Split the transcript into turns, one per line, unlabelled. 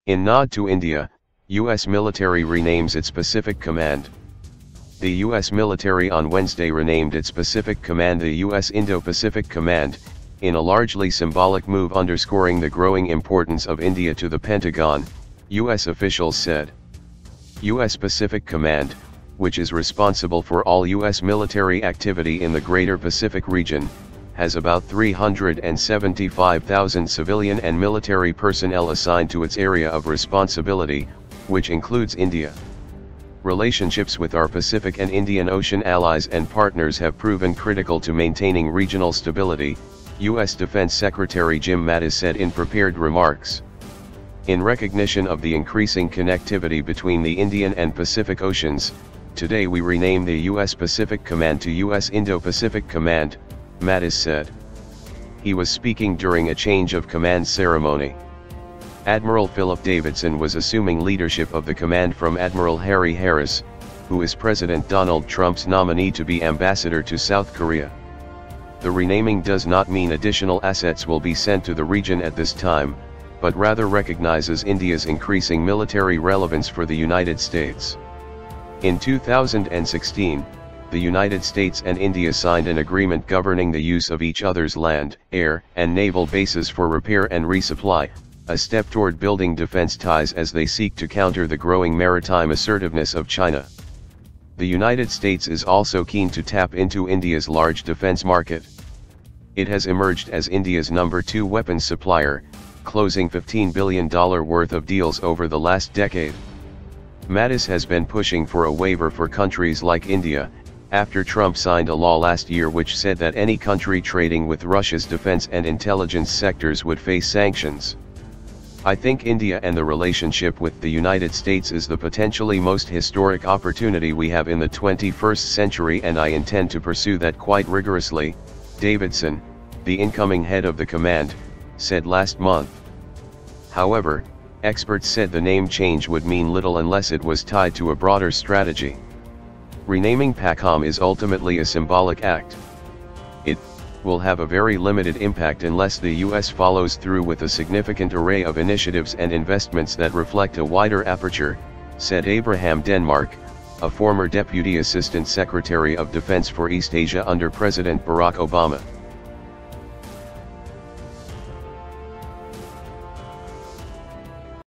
In nod to India, U.S. military renames its Pacific Command. The U.S. military on Wednesday renamed its Pacific Command the U.S. Indo-Pacific Command, in a largely symbolic move underscoring the growing importance of India to the Pentagon, U.S. officials said. U.S. Pacific Command, which is responsible for all U.S. military activity in the Greater Pacific region, has about 375,000 civilian and military personnel assigned to its area of responsibility, which includes India. Relationships with our Pacific and Indian Ocean allies and partners have proven critical to maintaining regional stability, U.S. Defense Secretary Jim Mattis said in prepared remarks. In recognition of the increasing connectivity between the Indian and Pacific Oceans, today we rename the U.S. Pacific Command to U.S. Indo-Pacific Command, Mattis said. He was speaking during a change of command ceremony. Admiral Philip Davidson was assuming leadership of the command from Admiral Harry Harris, who is President Donald Trump's nominee to be ambassador to South Korea. The renaming does not mean additional assets will be sent to the region at this time, but rather recognizes India's increasing military relevance for the United States. In 2016, the United States and India signed an agreement governing the use of each other's land, air, and naval bases for repair and resupply, a step toward building defense ties as they seek to counter the growing maritime assertiveness of China. The United States is also keen to tap into India's large defense market. It has emerged as India's number 2 weapons supplier, closing $15 billion worth of deals over the last decade. Mattis has been pushing for a waiver for countries like India, after Trump signed a law last year which said that any country trading with Russia's defense and intelligence sectors would face sanctions. I think India and the relationship with the United States is the potentially most historic opportunity we have in the 21st century, and I intend to pursue that quite rigorously, Davidson, the incoming head of the command, said last month. However, experts said the name change would mean little unless it was tied to a broader strategy. Renaming PACOM is ultimately a symbolic act. It will have a very limited impact unless the U.S. follows through with a significant array of initiatives and investments that reflect a wider aperture, said Abraham Denmark, a former Deputy Assistant Secretary of Defense for East Asia under President Barack Obama.